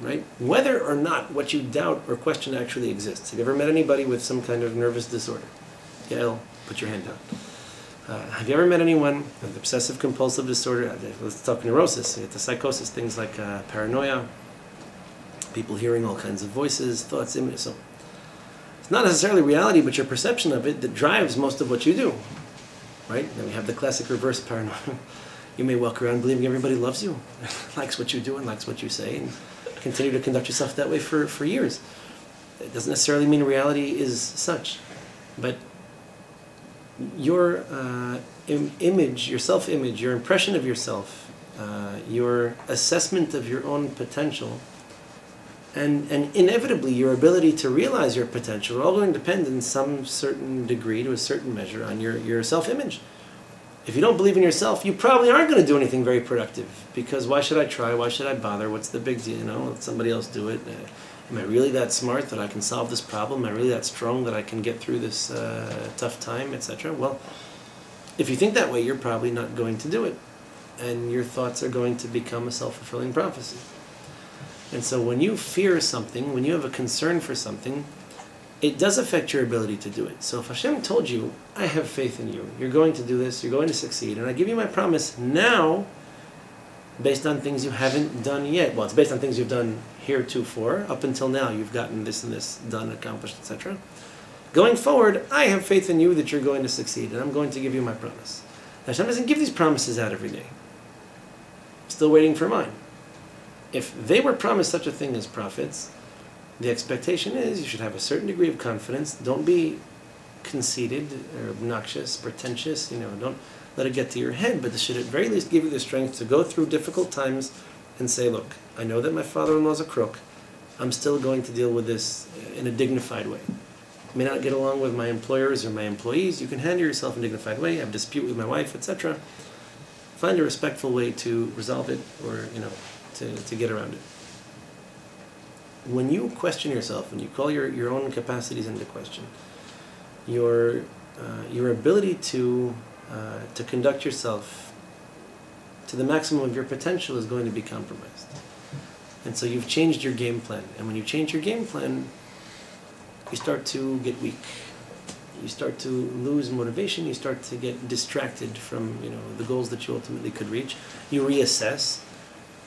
Right? Whether or not what you doubt or question actually exists. Have you ever met anybody with some kind of nervous disorder? Gail, put your hand down. Have you ever met anyone with obsessive compulsive disorder? Let's talk neurosis. You get the psychosis, things like paranoia, people hearing all kinds of voices, thoughts, images. So it's not necessarily reality, but your perception of it that drives most of what you do. Right? Then we have the classic reverse paranoia. You may walk around believing everybody loves you, likes what you do and likes what you say, and continue to conduct yourself that way for years. It doesn't necessarily mean reality is such. But your image, your self-image, your impression of yourself, your assessment of your own potential, and inevitably your ability to realize your potential are all going to depend in some certain degree, to a certain measure, on your self-image. If you don't believe in yourself, you probably aren't going to do anything very productive. Because why should I try? Why should I bother? What's the big deal? Let somebody else do it. Am I really that smart that I can solve this problem? Am I really that strong that I can get through this tough time, etc.? Well, if you think that way, you're probably not going to do it. And your thoughts are going to become a self-fulfilling prophecy. And so when you fear something, when you have a concern for something, it does affect your ability to do it. So if Hashem told you, I have faith in you, you're going to do this, you're going to succeed, and I give you my promise now, based on things you haven't done yet. Well, it's based on things you've done heretofore. Up until now, you've gotten this and this done, accomplished, etc. Going forward, I have faith in you that you're going to succeed, and I'm going to give you my promise. Hashem doesn't give these promises out every day. Still waiting for mine. If they were promised such a thing as prophets, the expectation is you should have a certain degree of confidence. Don't be conceited or obnoxious, pretentious. Don't let it get to your head. But this should at very least give you the strength to go through difficult times and say, look, I know that my father-in-law is a crook. I'm still going to deal with this in a dignified way. I may not get along with my employers or my employees. You can handle yourself in a dignified way. I have a dispute with my wife, etc. Find a respectful way to resolve it or, to get around it. When you question yourself, when you call your own capacities into question, your ability to conduct yourself to the maximum of your potential is going to be compromised. And so you've changed your game plan. And when you change your game plan, you start to get weak. You start to lose motivation. You start to get distracted from the goals that you ultimately could reach. You reassess.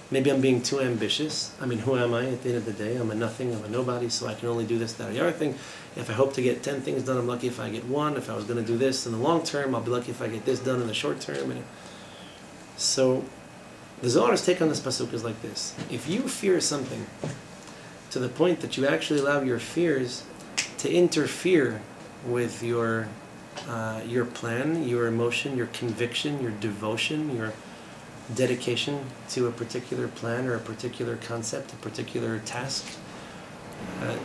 Maybe I'm being too ambitious. I mean, who am I at the end of the day? I'm a nothing, I'm a nobody, so I can only do this, that, or the other thing. If I hope to get 10 things done, I'm lucky if I get one. If I was going to do this in the long term, I'll be lucky if I get this done in the short term. So the Zohar's take on this pasuk is like this. If you fear something to the point that you actually allow your fears to interfere with your plan, your emotion, your conviction, your devotion, your dedication to a particular plan or a particular concept, a particular task,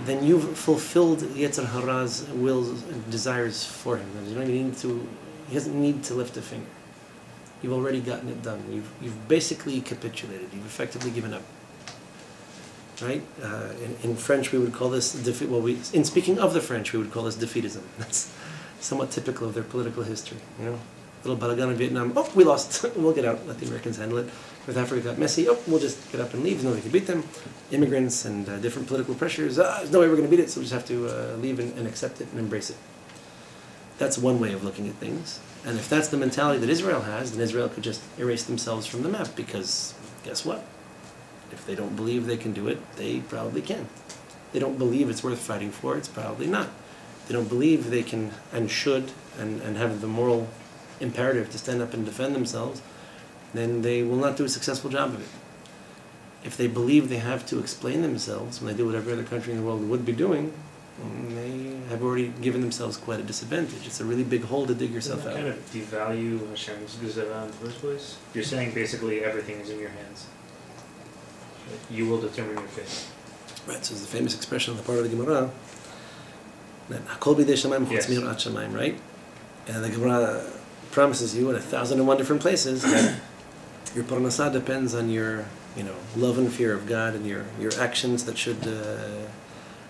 then you've fulfilled Yetzer Hara's wills and desires for him. You don't even he doesn't need to lift a finger. You've already gotten it done. You've basically capitulated. You've effectively given up. Right? In French, we would call this in speaking of the French, we would call this defeatism. That's somewhat typical of their political history. Little balagan in Vietnam. Oh, we lost. We'll get out. Let the Americans handle it. North Africa got messy. Oh, we'll just get up and leave. There's no way we can beat them. Immigrants and different political pressures. There's no way we're going to beat it, so we just have to leave and accept it and embrace it. That's one way of looking at things. And if that's the mentality that Israel has, then Israel could just erase themselves from the map, because guess what? If they don't believe they can do it, they probably can. They don't believe it's worth fighting for, it's probably not. They don't believe they can and should and have the moral imperative to stand up and defend themselves, then they will not do a successful job of it. If they believe they have to explain themselves when they do what every other country in the world would be doing, they have already given themselves quite a disadvantage. It's a really big hole to dig yourself out. Kind of devalue Hashem's Gezerah in the first place. You're saying basically everything is in your hands. You will determine your fate. Right, so there's the famous expression on the part of the Gemara that Hakol b'yedei Shamayim chutz mi'yirat Shamayim, right? And the Gemara promises you in 1,001 different places that your parnasah depends on your love and fear of God and your actions that should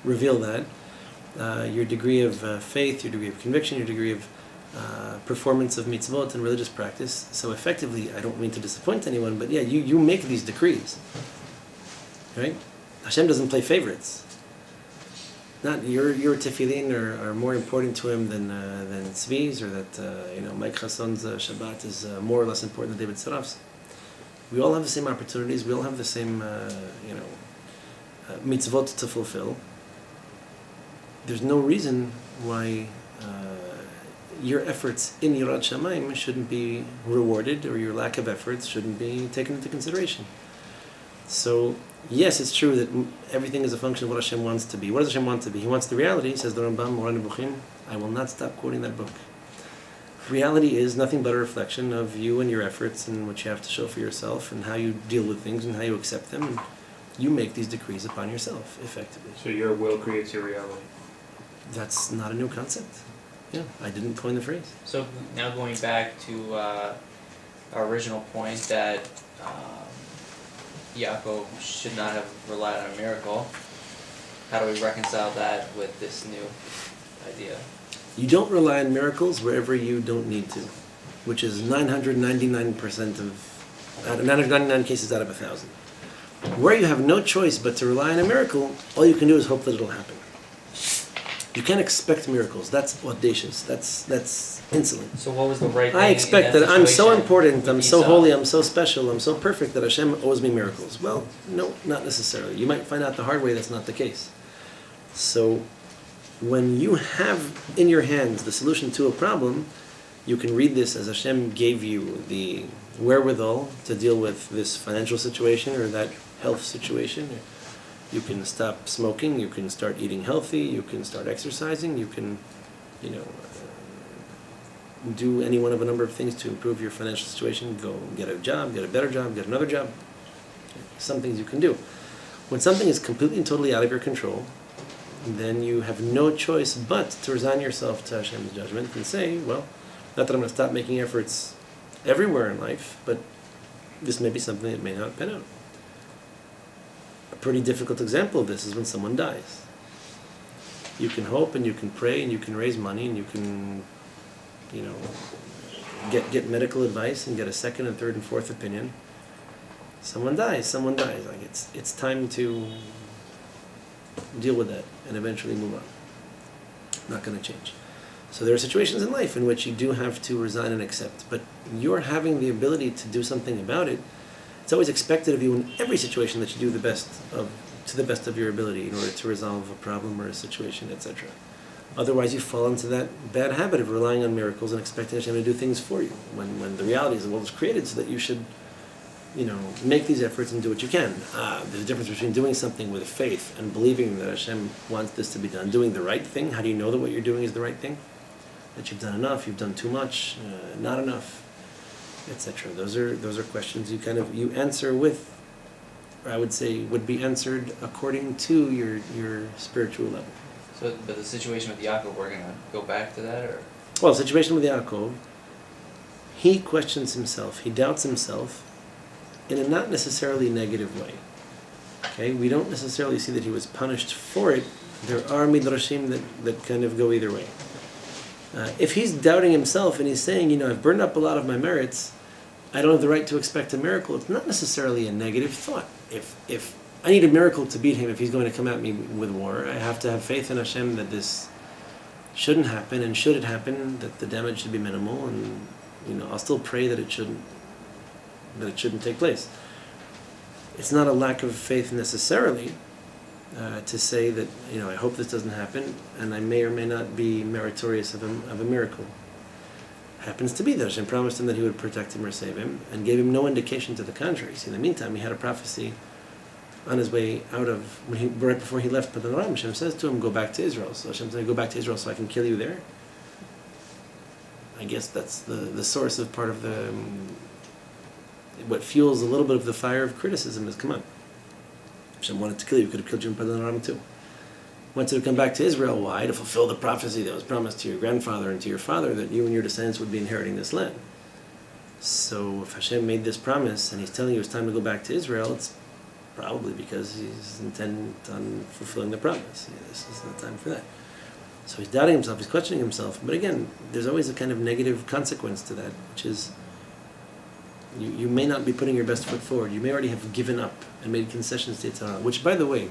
reveal that. Your degree of faith, your degree of conviction, your degree of performance of mitzvot and religious practice. So effectively, I don't mean to disappoint anyone, but yeah, you make these decrees. Right? Hashem doesn't play favorites. Not your tefillin are more important to him than Tzvi's, or that Mike Chasson's Shabbat is more or less important than David Saraf's. We all have the same opportunities. We all have the same mitzvot to fulfill. There's no reason why your efforts in Yirat Shamayim shouldn't be rewarded, or your lack of efforts shouldn't be taken into consideration. So yes, it's true that everything is a function of what Hashem wants to be. What does Hashem want to be? He wants the reality, says the Rambam, Moreh Nebuchim. I will not stop quoting that book. Reality is nothing but a reflection of you and your efforts and what you have to show for yourself and how you deal with things and how you accept them. And you make these decrees upon yourself, effectively. So your will creates your reality. That's not a new concept. Yeah, I didn't coin the phrase. So now going back to our original point that Yaakov should not have relied on a miracle, how do we reconcile that with this new idea? You don't rely on miracles wherever you don't need to, which is 999% out of 999 cases out of 1,000. Where you have no choice but to rely on a miracle, all you can do is hope that it'll happen. You can't expect miracles. That's audacious. That's insolent. So what was the right thing I expect in that I'm so situation important, with I'm so Esau? holy, I'm so special, I'm so perfect that Hashem owes me miracles. Well, no, not necessarily. You might find out the hard way that's not the case. So when you have in your hands the solution to a problem, you can read this as Hashem gave you the wherewithal to deal with this financial situation or that health situation. You can stop smoking, you can start eating healthy, you can start exercising, you can, do any one of a number of things to improve your financial situation. Go get a job, get a better job, get another job. Some things you can do. When something is completely and totally out of your control, then you have no choice but to resign yourself to Hashem's judgment and say, well, not that I'm going to stop making efforts everywhere in life, but this may be something that may not pan out. A pretty difficult example of this is when someone dies. You can hope and you can pray and you can raise money and you can, get medical advice and get a second and third and fourth opinion. Someone dies. Like it's time to deal with that and eventually move on. Not going to change. So there are situations in life in which you do have to resign and accept, but you're having the ability to do something about it. It's always expected of you in every situation that you do to the best of your ability in order to resolve a problem or a situation, etc. Otherwise, you fall into that bad habit of relying on miracles and expecting Hashem to do things for you, when the reality is the world was created so that you should, make these efforts and do what you can. There's a difference between doing something with faith and believing that Hashem wants this to be done. Doing the right thing. How do you know that what you're doing is the right thing? That you've done enough, you've done too much, not enough, etc. Those are questions you answer with, or I would say would be answered according to your spiritual level. So, but the situation with Yaakov, we're gonna go back to that, or? Well, the situation with Yaakov, he questions himself, he doubts himself in a not necessarily negative way. Okay, we don't necessarily see that he was punished for it. There are midrashim that kind of go either way. If he's doubting himself and he's saying, I've burned up a lot of my merits, I don't have the right to expect a miracle, it's not necessarily a negative thought. If I need a miracle to beat him, if he's going to come at me with war, I have to have faith in Hashem that this shouldn't happen, and should it happen, that the damage should be minimal, and I'll still pray that it shouldn't take place. It's not a lack of faith necessarily to say that I hope this doesn't happen, and I may or may not be meritorious of a miracle. Happens to be that Hashem promised him that he would protect him or save him, and gave him no indication to the contrary. See, in the meantime, he had a prophecy on his way out of, right before he left Padan Aram. Hashem says to him, go back to Israel. So Hashem says, go back to Israel so I can kill you there. I guess that's the source of part of the what fuels a little bit of the fire of criticism is, come on. Hashem wanted to kill you, could have killed you in Padan Aram too. Wanted to come back to Israel, why? To fulfill the prophecy that was promised to your grandfather and to your father that you and your descendants would be inheriting this land. So if Hashem made this promise and he's telling you it's time to go back to Israel, it's probably because he's intent on fulfilling the promise. This is the time for that. So he's doubting himself, he's questioning himself. But again, there's always a kind of negative consequence to that, which is you may not be putting your best foot forward. You may already have given up and made concessions to Yitzhak, which, by the way,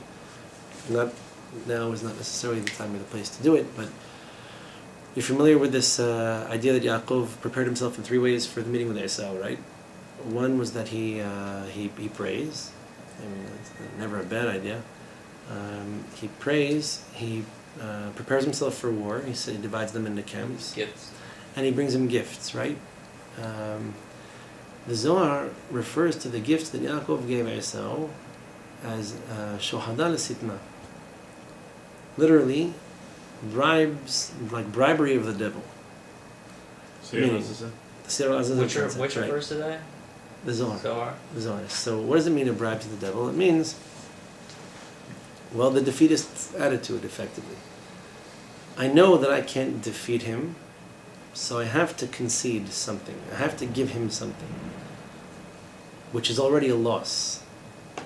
now is not necessarily the time or the place to do it, but you're familiar with this idea that Yaakov prepared himself in 3 ways for the meeting with Esau, right? One was that he prays. I mean, it's never a bad idea. He prays, he prepares himself for war. He divides them into camps. Gifts. And he brings him gifts, right? The Zohar refers to the gifts that Yaakov gave Esau as shohada l'sitna. Literally, bribes, like bribery of the devil. Meaning, Which refers to that? The Zohar. Zohar. The Zohar. So what does it mean to bribe to the devil? It means, well, the defeatist attitude, effectively. I know that I can't defeat him, so I have to concede something. I have to give him something, which is already a loss.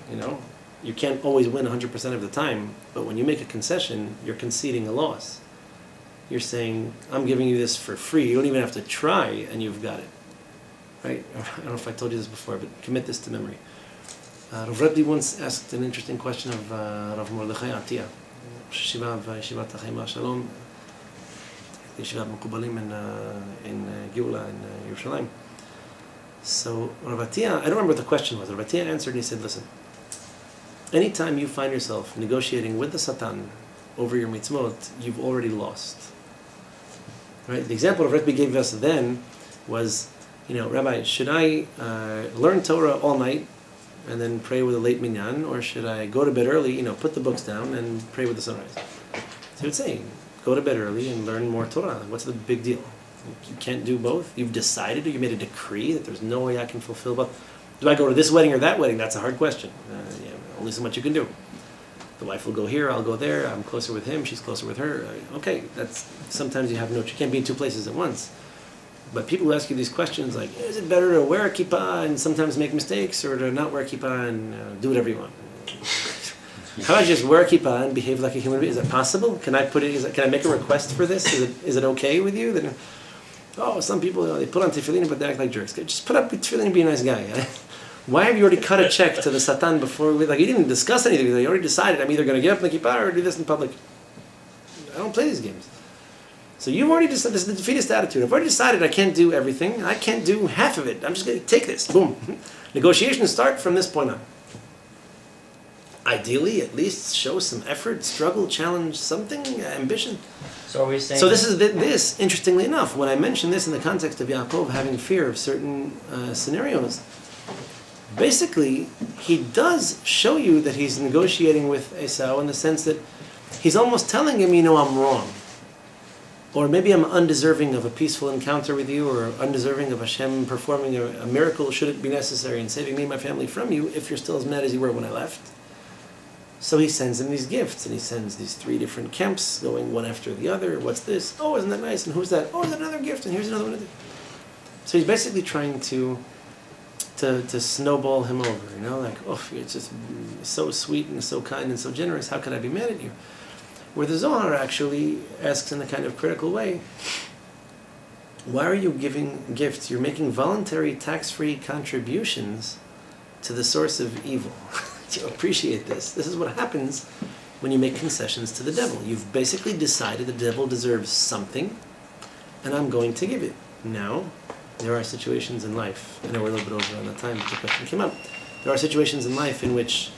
You know, you can't always win 100% of the time, but when you make a concession, you're conceding a loss. You're saying, I'm giving you this for free. You don't even have to try, and you've got it. Right? I don't know if I told you this before, but commit this to memory. Rav Rebbe once asked an interesting question of Rav Mordechai Atiya, Shiva of Yeshivat Achim Shalom, Yeshivat Mekubalim in Geula in Yerushalayim. So Rav Atiya, I don't remember what the question was. Rav Atiya answered and he said, listen, anytime you find yourself negotiating with the Satan over your mitzvot, you've already lost. Right? The example Rav Rebbe gave us then was, Rabbi, should I learn Torah all night and then pray with a late minyan, or should I go to bed early, put the books down and pray with the sunrise? So he would say, go to bed early and learn more Torah. What's the big deal? You can't do both. You've decided, or you made a decree that there's no way I can fulfill both. Do I go to this wedding or that wedding? That's a hard question. Only so much you can do. The wife will go here, I'll go there. I'm closer with him, she's closer with her. Okay, that's sometimes you can't be in two places at once. But people who ask you these questions, like, is it better to wear a kippah and sometimes make mistakes, or to not wear a kippah and do whatever you want? How about I just wear a kippah and behave like a human being? Is that possible? Can I can I make a request for this? Is it okay with you? Then, some people they put on tefillin but they act like jerks. Just put up tefillin and be a nice guy. Why have you already cut a check to the Satan before? You didn't discuss anything. You already decided I'm either going to get up in the kippah or do this in public. I don't play these games. So you've already decided, this is the defeatist attitude. I've already decided I can't do everything. I can't do half of it. I'm just going to take this. Boom. Negotiations start from this point on. Ideally, at least show some effort, struggle, challenge something, ambition. So are we saying... So this is this, interestingly enough, when I mention this in the context of Yaakov having fear of certain scenarios, basically, he does show you that he's negotiating with Esau in the sense that he's almost telling him, I'm wrong. Or maybe I'm undeserving of a peaceful encounter with you, or undeserving of Hashem performing a miracle, should it be necessary, and saving me and my family from you, if you're still as mad as you were when I left. So he sends him these gifts, and he sends these 3 different camps, going one after the other. What's this? Oh, isn't that nice? And who's that? Oh, is that another gift? And here's another one. So he's basically trying to snowball him over, it's just so sweet and so kind and so generous, how could I be mad at you? Where the Zohar actually asks in a kind of critical way, why are you giving gifts? You're making voluntary tax-free contributions to the source of evil. Do you appreciate this? This is what happens when you make concessions to the devil. You've basically decided the devil deserves something, and I'm going to give it. Now, there are situations in life, I know we're a little bit over on the time, but the question came up. There are situations in life in which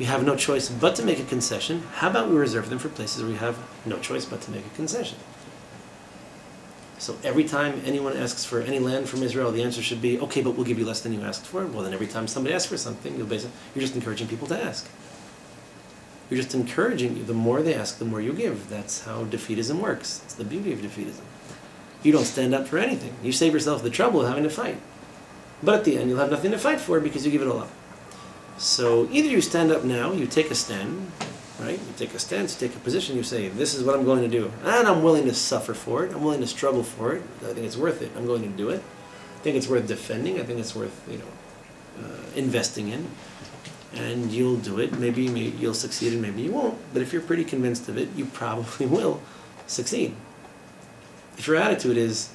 we have no choice but to make a concession. How about we reserve them for places where we have no choice but to make a concession? So every time anyone asks for any land from Israel, the answer should be, okay, but we'll give you less than you asked for. Well, then every time somebody asks for something, you're just encouraging people to ask. You're just encouraging, the more they ask, the more you give. That's how defeatism works. It's the beauty of defeatism. You don't stand up for anything. You save yourself the trouble of having to fight. But at the end, you'll have nothing to fight for because you give it all up. So either you stand up now, you take a stand, right? You take a stance, you take a position, you say, this is what I'm going to do. And I'm willing to suffer for it. I'm willing to struggle for it. I think it's worth it. I'm going to do it. I think it's worth defending. I think it's worth, investing in. And you'll do it. Maybe you'll succeed and maybe you won't. But if you're pretty convinced of it, you probably will succeed. If your attitude is,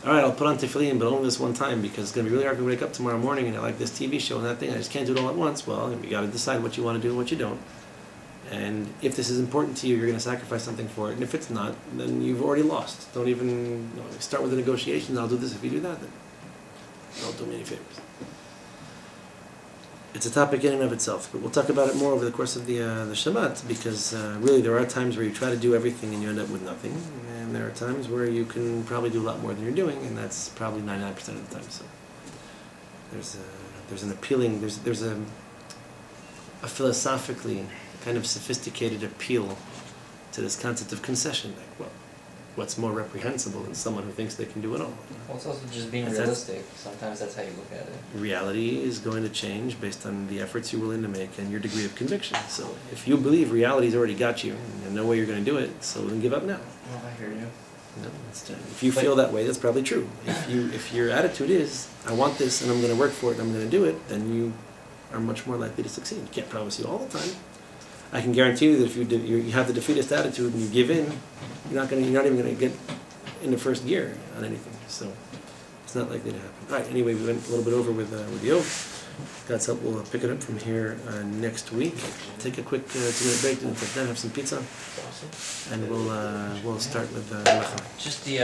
all right, I'll put on tefillin, but only this one time because it's going to be really hard to wake up tomorrow morning and I like this TV show and that thing, I just can't do it all at once. Well, you got to decide what you want to do and what you don't. And if this is important to you, you're going to sacrifice something for it. And if it's not, then you've already lost. Don't even start with the negotiations. I'll do this if you do that. Then don't do me any favors. It's a topic in and of itself, but we'll talk about it more over the course of the Shabbat, because really there are times where you try to do everything and you end up with nothing, and there are times where you can probably do a lot more than you're doing, and that's probably 99% of the time. So there's an appealing, there's a philosophically kind of sophisticated appeal to this concept of concession. Like, well, what's more reprehensible than someone who thinks they can do it all? Well, it's also just being That's- realistic. Sometimes that's how you look at it. Reality is going to change based on the efforts you're willing to make and your degree of conviction. So if you believe reality's already got you and no way you're going to do it, so then give up now. Well, I hear you. No, if you feel that way, that's probably true. If your attitude is, I want this and I'm going to work for it and I'm going to do it, then you are much more likely to succeed. You can't promise you all the time. I can guarantee you that if you have the defeatist attitude and you give in, you're not even going to get in the first gear on anything. So it's not likely to happen. All right. Anyway, we went a little bit over with Iyov. God's help, we'll pick it up from here next week. Take a quick 2-minute break to have some pizza, and we'll start with halacha. Just the